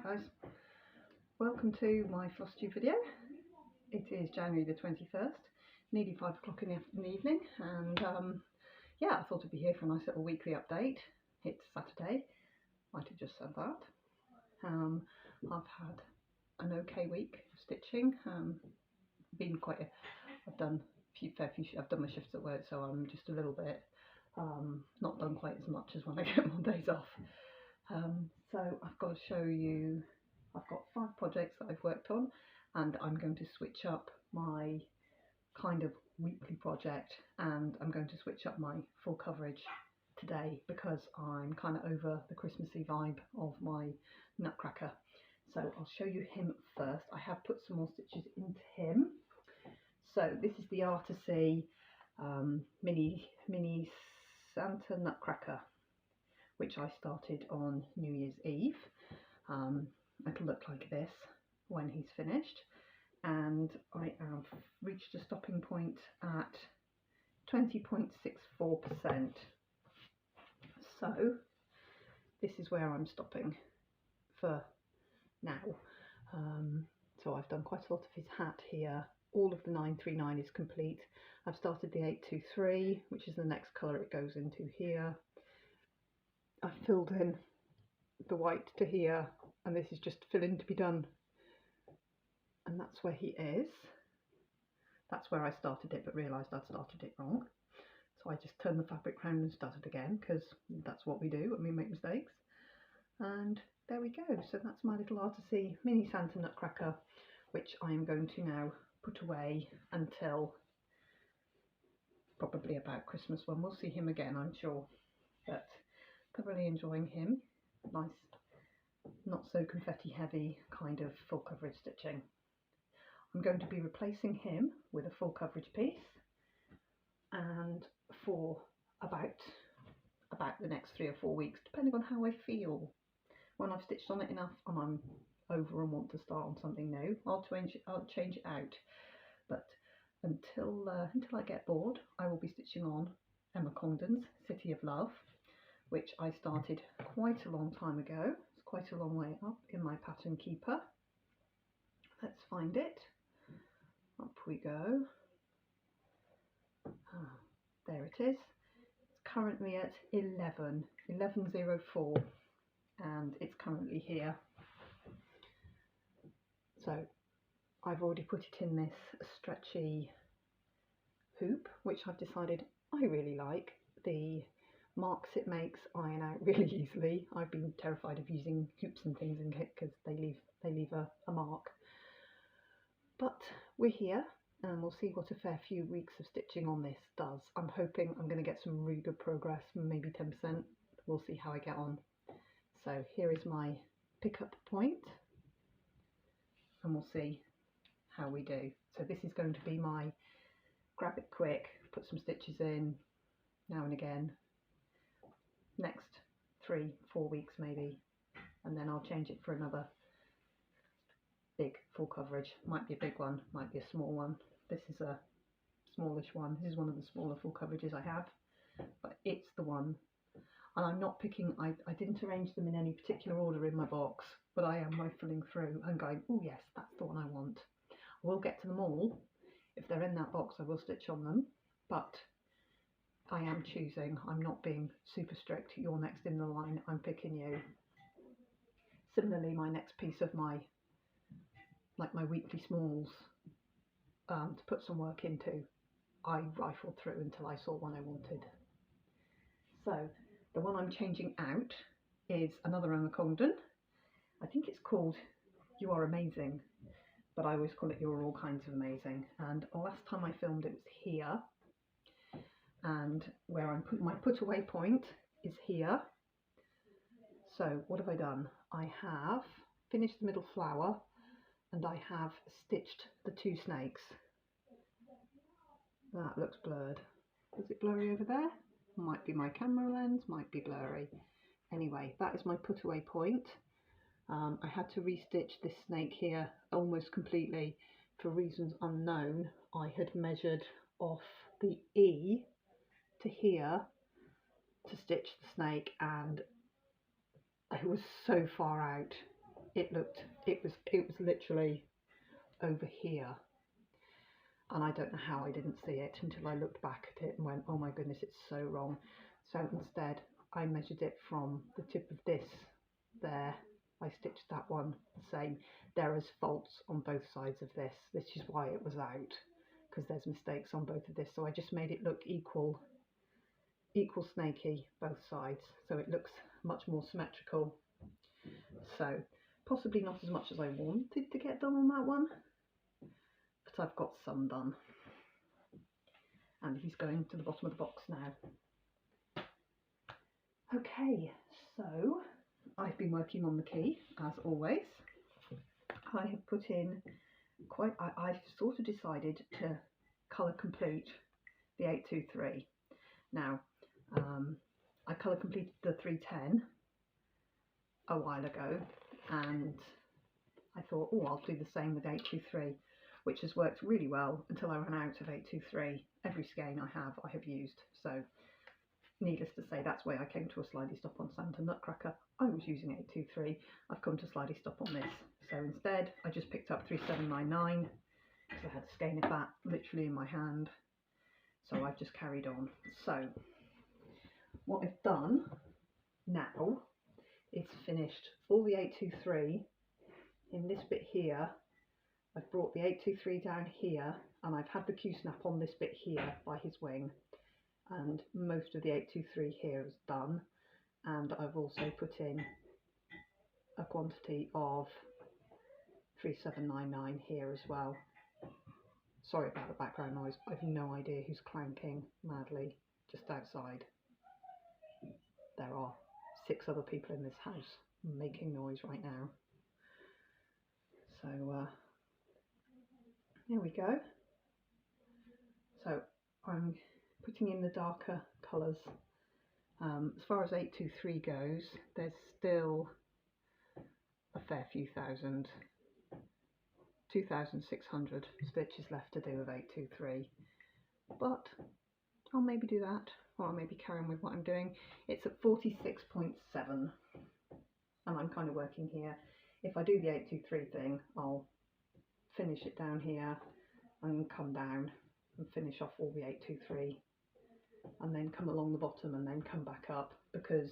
guys, welcome to my Flosstube video. It is January the 21st, nearly 5 o'clock in the evening, and yeah, I thought I'd be here for a nice little weekly update. It's Saturday, might have just said that. I've had an okay week of stitching. I've done I've done my shifts at work, so I'm just a little bit not done quite as much as when I get my days off. So I've got to show you, I've got 5 projects that I've worked on, and I'm going to switch up my kind of weekly project, and I'm going to switch up my full coverage today because I'm kind of over the Christmassy vibe of my Nutcracker. So I'll show you him first. I have put some more stitches into him. So this is the R2C mini Santa Nutcracker, which I started on New Year's Eve. It'll look like this when he's finished, and I have reached a stopping point at 20.64%. So this is where I'm stopping for now. So I've done quite a lot of his hat here. All of the 939 is complete. I've started the 823, which is the next colour it goes into here. I've filled in the white to here, and this is just filling to be done, and that's where he is. That's where I started it, but realised I'd started it wrong, so I just turned the fabric round and started again, because that's what we do when we make mistakes. And there we go. So that's my little R2C mini Santa Nutcracker, which I am going to now put away until probably about Christmas, when we'll see him again, I'm sure. But thoroughly enjoying him. Nice, not so confetti heavy kind of full coverage stitching. I'm going to be replacing him with a full coverage piece, and for about the next 3 or 4 weeks, depending on how I feel. When I've stitched on it enough and I'm over and want to start on something new, I'll change it out. But until I get bored, I will be stitching on Emma Congdon's City of Love, which I started quite a long time ago. It's quite a long way up in my pattern keeper. Let's find it. Up we go. There it is. It's currently at 1104, and it's currently here. So I've already put it in this stretchy hoop, which I've decided I really like. The marks it makes iron out really easily. I've been terrified of using hoops and things in it because they leave a mark. But we're here, and we'll see what a fair few weeks of stitching on this does. I'm hoping I'm going to get some really good progress, maybe 10%. We'll see how I get on. So here is my pickup point, and we'll see how we do. So this is going to be my grab it quick, put some stitches in now and again, next 3-4 weeks maybe, and then I'll change it for another big full coverage. Might be a big one, might be a small one. This is a smallish one. This is one of the smaller full coverages I have, but it's the one. And I'm not picking, I didn't arrange them in any particular order in my box, but I am rifling through and going, oh yes, that's the one I want. I will get to them all. If they're in that box, I will stitch on them, but I am choosing. I'm not being super strict. You're next in the line, I'm picking you. Similarly, my next piece of my weekly smalls to put some work into, I rifled through until I saw one I wanted. So the one I'm changing out is another Emma Congdon. I think it's called You Are Amazing, but I always call it You're All Kinds of Amazing. And last time I filmed it was here, and where I'm put my put away point is here. So what have I done? I have finished the middle flower, and I have stitched the 2 snakes. That looks blurred. Is it blurry over there? Might be my camera lens, might be blurry. Anyway, that is my put away point. I had to restitch this snake here almost completely for reasons unknown. I had measured off the E to here to stitch the snake, and I was so far out it was literally over here, and I don't know how I didn't see it until I looked back at it and went, oh my goodness, it's so wrong. So instead I measured it from the tip of this there. I stitched that one the same. There is faults on both sides of this. This is why it was out, because there's mistakes on both of this. So I just made it look equal snaky both sides, so it looks much more symmetrical. So possibly not as much as I wanted to get done on that one, but I've got some done. And he's going to the bottom of the box now. Okay, so I've been working on the key as always. I have put in I've sort of decided to colour complete the 823. Now I colour completed the 310 a while ago, and I thought, oh, I'll do the same with 823, which has worked really well until I ran out of 823. Every skein I have used, so needless to say, that's why I came to a slidey stop on Santa Nutcracker. I was using 823, I've come to slidey stop on this. So instead I just picked up 3799 because I had a skein of that literally in my hand, so I've just carried on. So what I've done now is finished all the 823 in this bit here. I've brought the 823 down here, and I've had the Q-snap on this bit here by his wing, and most of the 823 here is done. And I've also put in a quantity of 3799 here as well. Sorry about the background noise, I've no idea who's clanking madly just outside. There are 6 other people in this house making noise right now. So there we go. So I'm putting in the darker colours. As far as 823 goes, there's still a fair few thousand, 2,600 stitches left to do of 823, but I'll maybe do that, or I'll maybe carry on with what I'm doing. It's at 46.7, and I'm kind of working here. If I do the 823 thing, I'll finish it down here and come down and finish off all the 823, and then come along the bottom and then come back up, because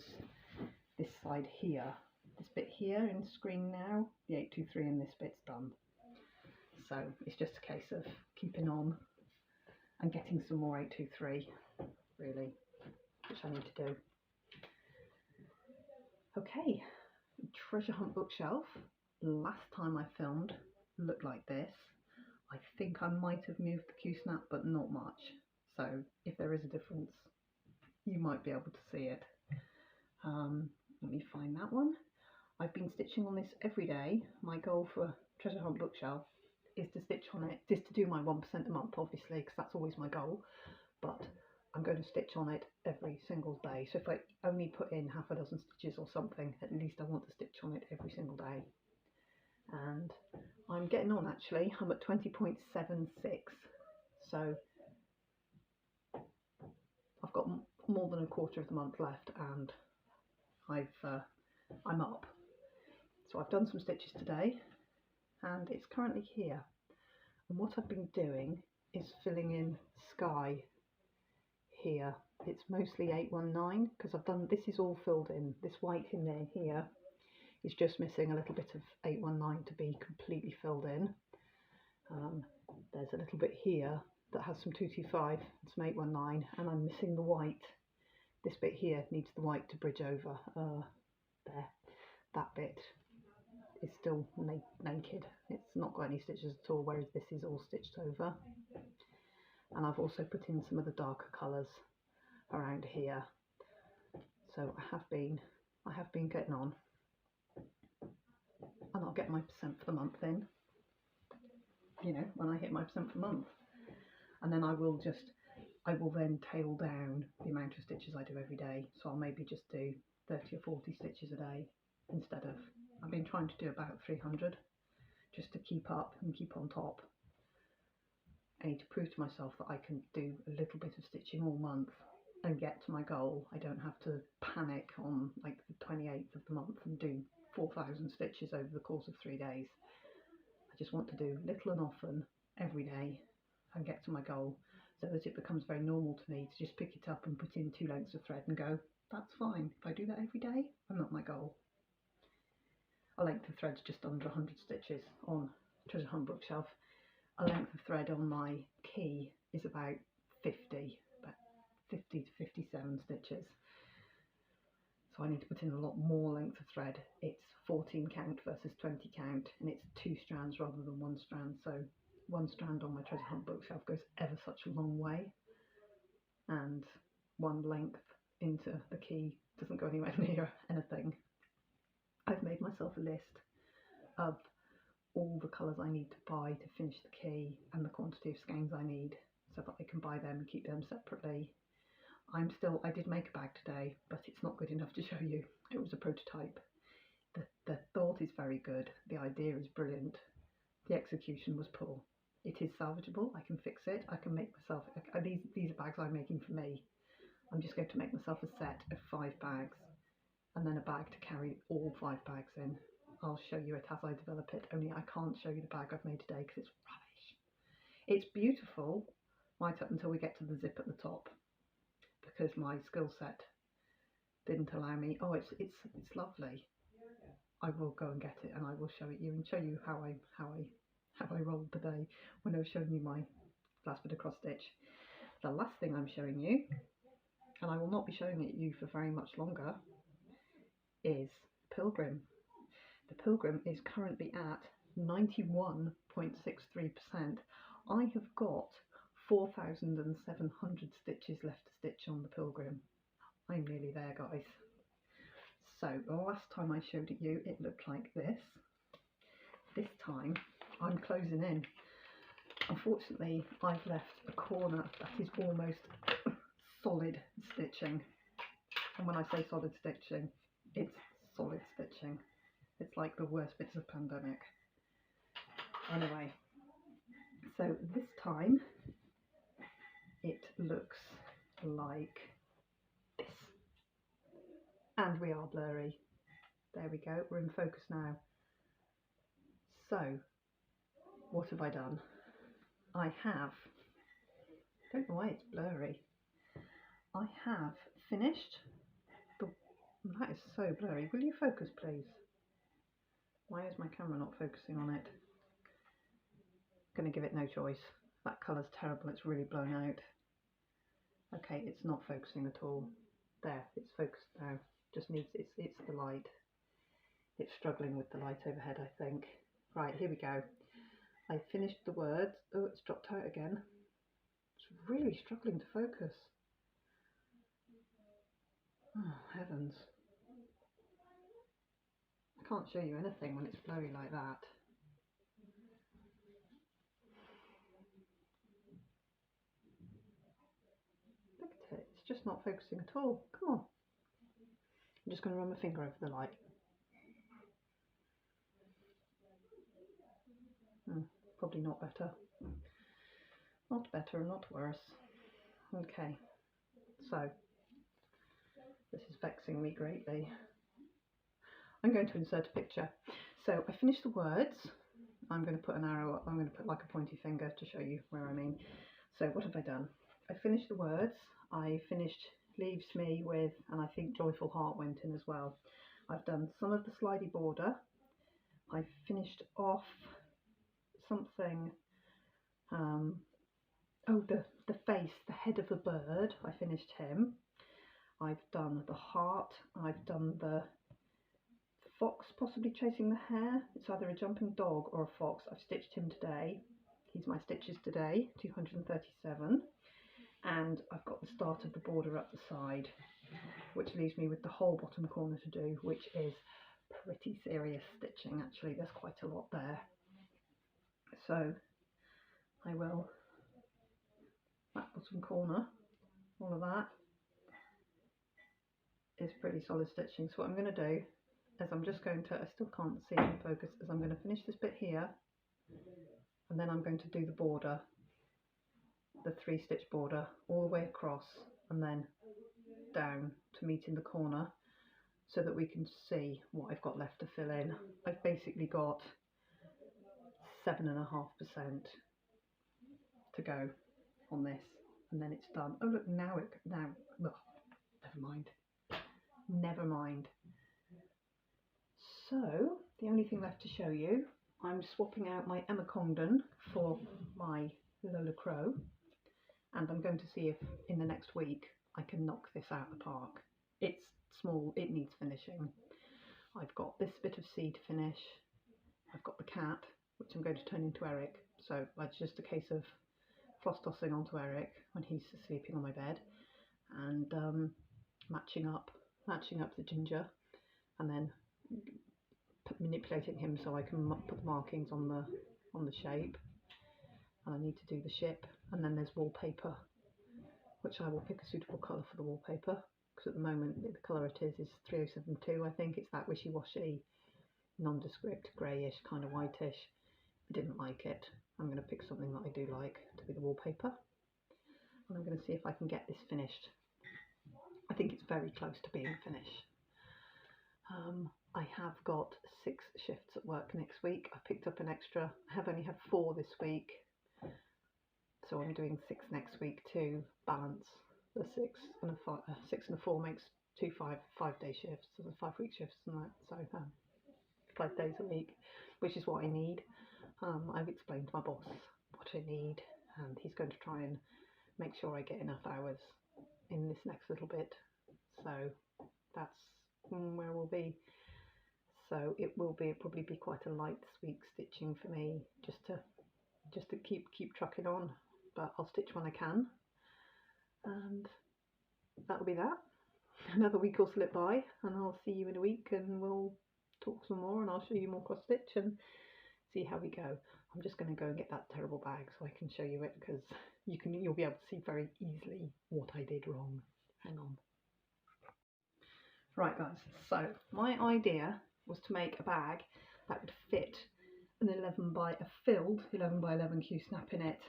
this side here, this bit here in the screen now, the 823 and this bit's done. So it's just a case of keeping on and getting some more 823 really, which I need to do. Okay, treasure hunt bookshelf. Last time I filmed looked like this. I think I might have moved the Q-snap, but not much. So if there is a difference, you might be able to see it. Let me find that one. I've been stitching on this every day. My goal for treasure hunt bookshelf is to stitch on it, is to do my 1% a month, obviously, because that's always my goal, but I'm going to stitch on it every single day. So if I only put in half a dozen stitches or something, at least I want to stitch on it every single day. And I'm getting on, actually. I'm at 20.76, so I've got more than a quarter of the month left, and I'm up. So I've done some stitches today, and it's currently here. And what I've been doing is filling in sky here. It's mostly 819, because I've done, this is all filled in. This white in there here is just missing a little bit of 819 to be completely filled in. There's a little bit here that has some 225 and some 819, and I'm missing the white. This bit here needs the white to bridge over. There, that bit is still naked. It's not got any stitches at all, whereas this is all stitched over. And I've also put in some of the darker colours around here. So I have been getting on, and I'll get my percent for the month in, you know, when I hit my percent for the month. And then I will then tail down the amount of stitches I do every day. So I'll maybe just do 30 or 40 stitches a day instead of, I've been trying to do about 300 just to keep up and keep on top. I need to prove to myself that I can do a little bit of stitching all month and get to my goal. I don't have to panic on like the 28th of the month and do 4,000 stitches over the course of 3 days. I just want to do little and often every day and get to my goal, so that it becomes very normal to me to just pick it up and put in 2 lengths of thread and go, that's fine. If I do that every day, I'm at my goal. A length of thread's just under 100 stitches on Treasure Hunt bookshelf. A length of thread on my key is about 50 to 57 stitches. So I need to put in a lot more length of thread. It's 14 count versus 20 count, and it's 2 strands rather than 1 strand. So 1 strand on my Treasure Hunt bookshelf goes ever such a long way, and 1 length into the key doesn't go anywhere near anything. I've made myself a list of all the colours I need to buy to finish the key and the quantity of skeins I need, so that I can buy them and keep them separately. I did make a bag today, but it's not good enough to show you. It was a prototype. The thought is very good, the idea is brilliant, the execution was poor. It is salvageable, I can fix it, I can make myself, these are bags I'm making for me. I'm just going to make myself a set of 5 bags, and then a bag to carry all 5 bags in. I'll show you it as I develop it, only I can't show you the bag I've made today because it's rubbish. It's beautiful right up until we get to the zip at the top, because my skill set didn't allow me. Oh, it's lovely. I will go and get it and I will show it you and show you how I rolled the day when I was showing you my last bit of cross stitch. The last thing I'm showing you, and I will not be showing it you for very much longer, is Pilgrim. The Pilgrim is currently at 91.63%. I have got 4,700 stitches left to stitch on the Pilgrim. I'm nearly there, guys. So the last time I showed it you, it looked like this. This time I'm closing in. Unfortunately, I've left a corner that is almost solid stitching. And when I say solid stitching, it's solid stitching. It's like the worst bits of pandemic. Anyway, so this time it looks like this. And we are blurry. There we go, we're in focus now. So, what have I done? I don't know why it's blurry. I have finished that is so blurry. Will you focus, please? Why is my camera not focusing on it? Gonna give it no choice. That colour's terrible, it's really blown out. Okay, it's not focusing at all. There, it's focused now. Just needs, it's the light. It's struggling with the light overhead, I think. Right, here we go. I finished the words. Oh, it's dropped out again. It's really struggling to focus. Oh, heavens. I can't show you anything when it's blurry like that. Look at it, it's just not focusing at all. Come on. I'm just going to run my finger over the light. Probably not better. Not better, not worse. Okay, so this is vexing me greatly. I'm going to insert a picture. So I finished the words. I'm going to put an arrow up. I'm going to put like a pointy finger to show you where I mean. So what have I done? I finished the words. I finished Leaves Me with, and I think Joyful Heart went in as well. I've done some of the slidey border. I finished off something, oh, the face, the head of the bird. I finished him. I've done the heart. I've done the fox possibly chasing the hare. It's either a jumping dog or a fox. I've stitched him today. He's my stitches today, 237. And I've got the start of the border up the side, which leaves me with the whole bottom corner to do, which is pretty serious stitching actually. There's quite a lot there. So I will, that bottom corner, all of that is pretty solid stitching. So what I'm going to do is I'm just going to, I still can't see in focus, is I'm going to finish this bit here, and then I'm going to do the border, the 3-stitch border all the way across and then down to meet in the corner, so that we can see what I've got left to fill in. I've basically got 7.5% to go on this, and then it's done. Oh look, now oh, never mind. So the only thing left to show you, I'm swapping out my Emma Congdon for my Lola Crow, and I'm going to see if in the next week I can knock this out of the park. It's small, it needs finishing. I've got this bit of sea to finish, I've got the cat, which I'm going to turn into Eric, so it's just a case of floss tossing onto Eric when he's sleeping on my bed, and matching up the ginger, and then manipulating him so I can put the markings on the shape. And I need to do the ship, and then there's wallpaper, which I will pick a suitable colour for the wallpaper, because at the moment the colour it is 3072. I think it's that wishy-washy, nondescript, greyish, kind of whitish. I didn't like it. I'm going to pick something that I do like to be the wallpaper, and I'm going to see if I can get this finished. I think it's very close to being finished. I have got 6 shifts at work next week. I picked up an extra. I have only had 4 this week, so I'm doing 6 next week to balance the 6 and a 5. 6 and a 4 makes 2 5-day shifts, so the 5-week shifts and that. So 5 days a week, which is what I need. I've explained to my boss what I need, and he's going to try and make sure I get enough hours in this next little bit. So that's where we'll be. So it will probably be quite a light week stitching for me, just to keep trucking on. But I'll stitch when I can, and that'll be that. Another week will slip by, and I'll see you in a week, and we'll talk some more, and I'll show you more cross stitch and see how we go. I'm just going to go and get that terrible bag so I can show you it, because you'll be able to see very easily what I did wrong. Hang on. Right guys, so my idea was to make a bag that would fit an filled 11 by 11 Q snap in it.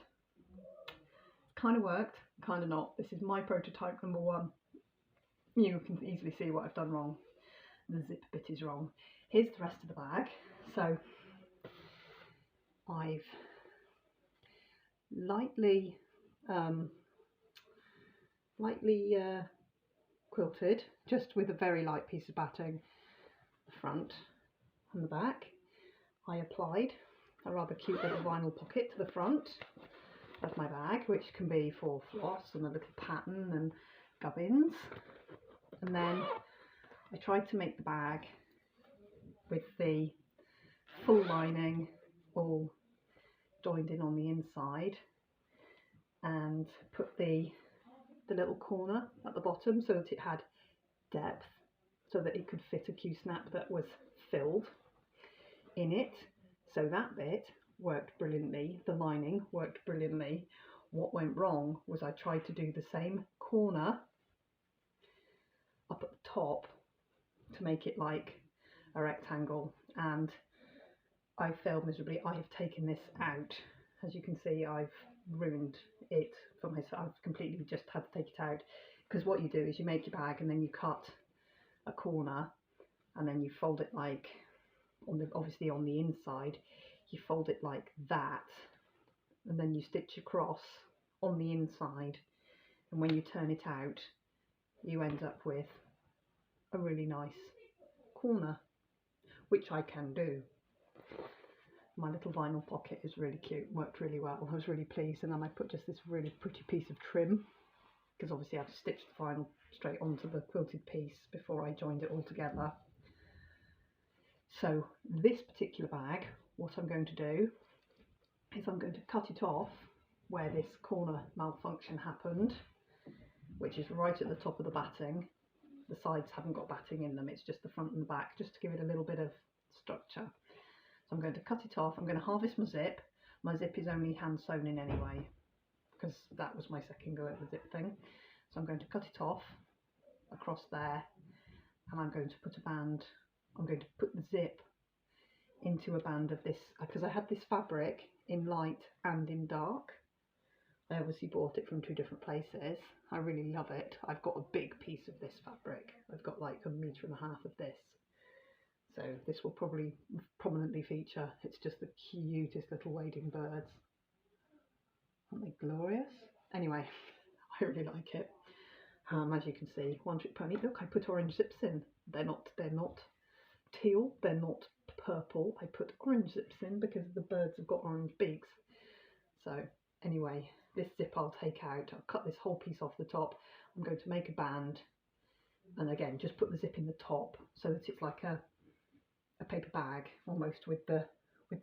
Kind of worked, kind of not. This is my prototype number 1. You can easily see what I've done wrong. The zip bit is wrong. Here's the rest of the bag. So I've lightly quilted, just with a very light piece of batting, the front and the back. I applied a rather cute little vinyl pocket to the front of my bag, which can be for floss and a little pattern and gubbins. And then I tried to make the bag with the full lining all joined in on the inside, and put the little corner at the bottom so that it had depth, so that it could fit a Q-snap that was filled in it. So that bit worked brilliantly, the lining worked brilliantly. What went wrong was I tried to do the same corner up at the top to make it like a rectangle, and I failed miserably. I have taken this out. As you can see, I've ruined it for myself. I've completely just had to take it out, because what you do is you make your bag and then you cut a corner, and then you fold it like obviously on the inside you fold it like that, and then you stitch across on the inside, and when you turn it out you end up with a really nice corner, which I can do. My little vinyl pocket is really cute, worked really well. I was really pleased, and then I put just this really pretty piece of trim, because obviously I had to stitch the vinyl straight onto the quilted piece before I joined it all together. So this particular bag, what I'm going to do is I'm going to cut it off where this corner malfunction happened, which is right at the top of the batting. The sides haven't got batting in them, it's just the front and the back, just to give it a little bit of structure. So I'm going to cut it off. I'm going to harvest my zip. My zip is only hand sewn in anyway, because that was my second go at the zip thing. So I'm going to cut it off across there, and I'm going to put a band. I'm going to put the zip into a band of this, because I had this fabric in light and in dark. I obviously bought it from 2 different places. I really love it. I've got a big piece of this fabric. I've got like 1.5 meters of this. So this will probably prominently feature. It's just the cutest little wading birds. Aren't they glorious? Anyway, I really like it. As you can see, One Trick Pony. Look, I put orange zips in. They're not teal, they're not purple. I put orange zips in because the birds have got orange beaks. So anyway, this zip I'll take out. I'll cut this whole piece off the top. I'm going to make a band, and again just put the zip in the top so that it's like a paper bag almost, with the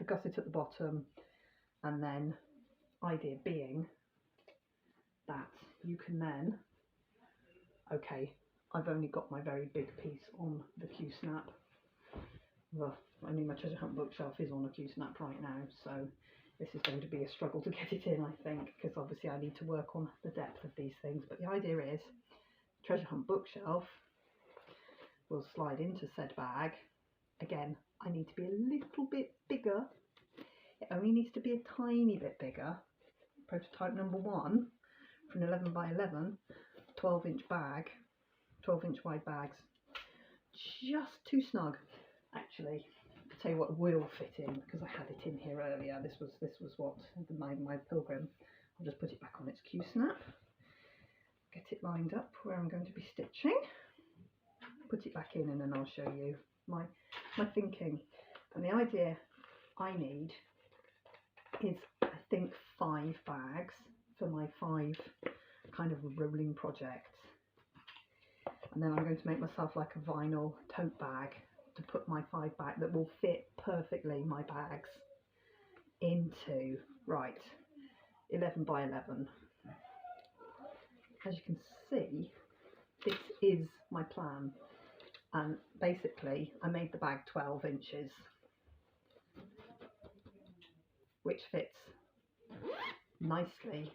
gusset at the bottom. And then idea being that you can then, okay, I've only got my very big piece on the Q-snap. Well, I mean, my treasure hunt bookshelf is on a Q-snap right now, so this is going to be a struggle to get it in, I think, because obviously I need to work on the depth of these things. But the idea is, treasure hunt bookshelf will slide into said bag. Again, I need to be a little bit bigger. It only needs to be a tiny bit bigger. Prototype number 1 for an 11 by 11, 12-inch bag, 12-inch wide bags. Just too snug, actually. I'll tell you what will fit in, because I had it in here earlier. This was what my pilgrim. I'll just put it back on its Q-snap. Get it lined up where I'm going to be stitching. Put it back in, and then I'll show you my thinking. And the idea I need is, I think, 5 bags for my 5 kind of rolling projects. And then I'm going to make myself like a vinyl tote bag to put my 5 back that will fit perfectly my bags into. Right, 11 by 11. As you can see, this is my plan. And basically, I made the bag 12 inches, which fits nicely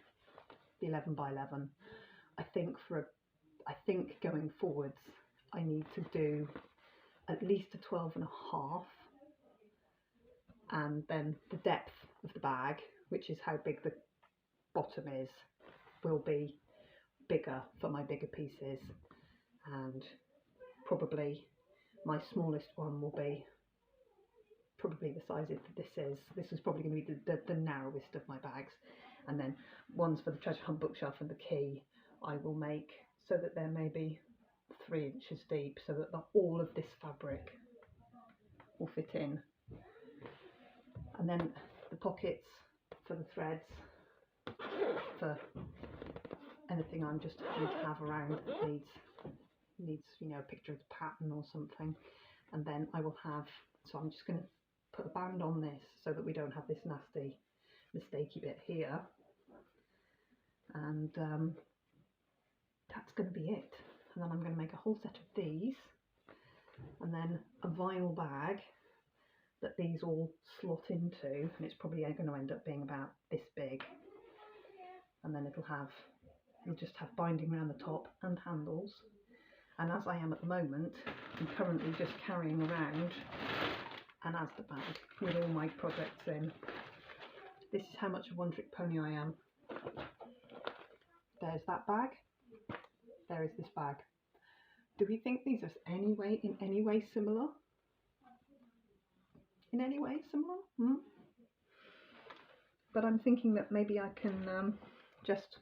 the 11 by 11. I think going forwards, I need to do at least a 12.5, and then the depth of the bag, which is how big the bottom is, will be bigger for my bigger pieces, and probably my smallest one will be probably the size that this is. This is probably going to be the narrowest of my bags. And then ones for the treasure hunt bookshelf and the key I will make so that they're maybe 3 inches deep, so that all of this fabric will fit in. And then the pockets for the threads, for anything I'm just having to have around that needs, you know, a picture of the pattern or something. And then I will have, so I'm just going to put a band on this so that we don't have this nasty mistakey bit here. And that's going to be it. And then I'm going to make a whole set of these, and then a vinyl bag that these all slot into, and it's probably going to end up being about this big. And then it'll just have binding around the top and handles. And as I am at the moment, I'm currently just carrying around an Asda bag with all my projects in. This is how much of One Trick Pony I am. There's that bag. There is this bag. Do we think these are in any way similar? In any way similar? But I'm thinking that maybe I can just,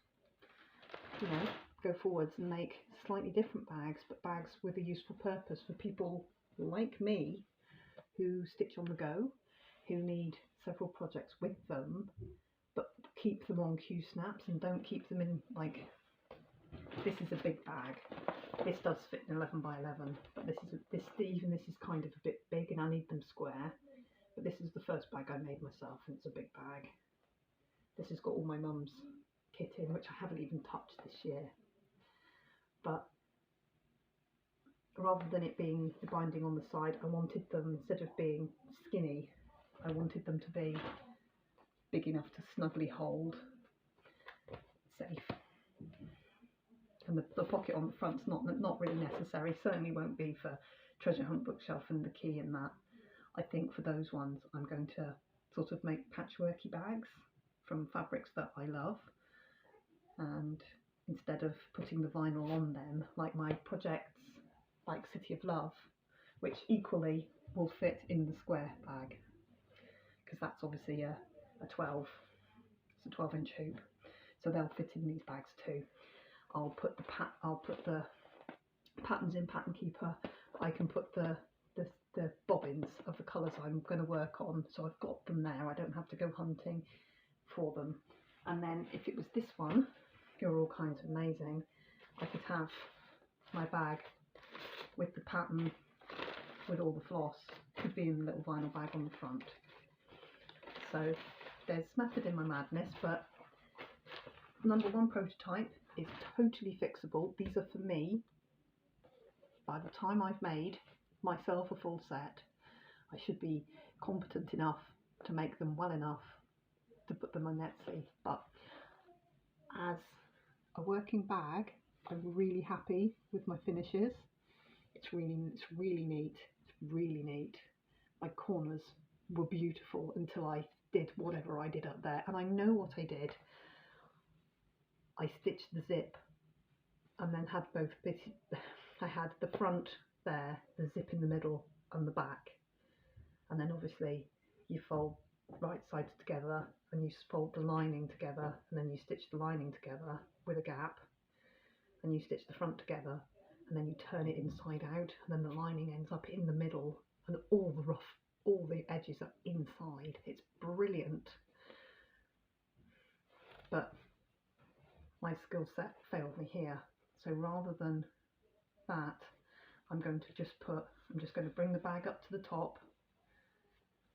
you know, go forwards and make slightly different bags, but bags with a useful purpose for people like me who stitch on the go, who need several projects with them, but keep them on Q-snaps and don't keep them in, like, this is a big bag. This does fit in 11 by 11, but this is kind of a bit big, and I need them square. But this is the first bag I made myself, and it's a big bag. This has got all my mum's kit in, which I haven't even touched this year. But rather than it being the binding on the side, I wanted them, instead of being skinny, I wanted them to be big enough to snugly hold, safe. And the pocket on the front's not really necessary. Certainly won't be for treasure hunt bookshelf and the key and that. I think for those ones I'm going to sort of make patchworky bags from fabrics that I love, and instead of putting the vinyl on them like my projects like City of Love, which equally will fit in the square bag, because that's obviously a 12, it's a 12-inch hoop, so they'll fit in these bags too. I'll put the patterns in Pattern Keeper. I can put the bobbins of the colours I'm going to work on, so I've got them there. I don't have to go hunting for them. And then if it was this one, you're all kinds of amazing, I could have my bag with the pattern, with all the floss, could be in a little vinyl bag on the front. So there's method in my madness, but number one prototype is totally fixable. These are for me. By the time I've made myself a full set, I should be competent enough to make them well enough to put them on Etsy. But as a working bag, I'm really happy with my finishes. It's really neat. It's really neat. My corners were beautiful until I did whatever I did up there, and I know what I did. I stitched the zip and then had both bits. I had the front there, the zip in the middle, and the back, and then obviously you fold right sides together and you fold the lining together, and then you stitch the lining together with a gap, and you stitch the front together, and then you turn it inside out, and then the lining ends up in the middle, and all the edges are inside. It's brilliant. But my skill set failed me here, so rather than that, I'm going to bring the bag up to the top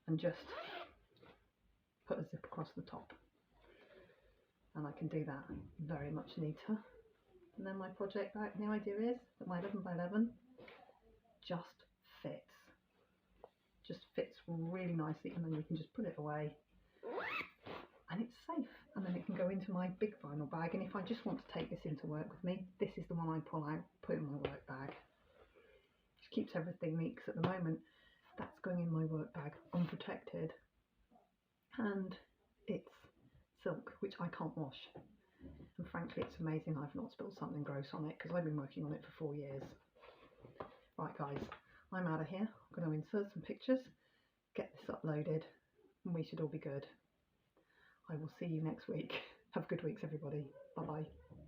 and just put a zip across the top, and I can do that very much neater. And then my project bag, the idea is that my 11 by 11 just fits really nicely, and then you can just put it away and it's safe, and then it can go into my big vinyl bag. And if I just want to take this into work with me, this is the one I pull out, put in my work bag. Just keeps everything neat, because at the moment that's going in my work bag unprotected, and it's silk, which I can't wash, and frankly it's amazing I've not spilled something gross on it, because I've been working on it for 4 years. Right guys, I'm out of here. I'm going to insert some pictures, get this uploaded, and we should all be good. I will see you next week. Have good weeks everybody. Bye bye.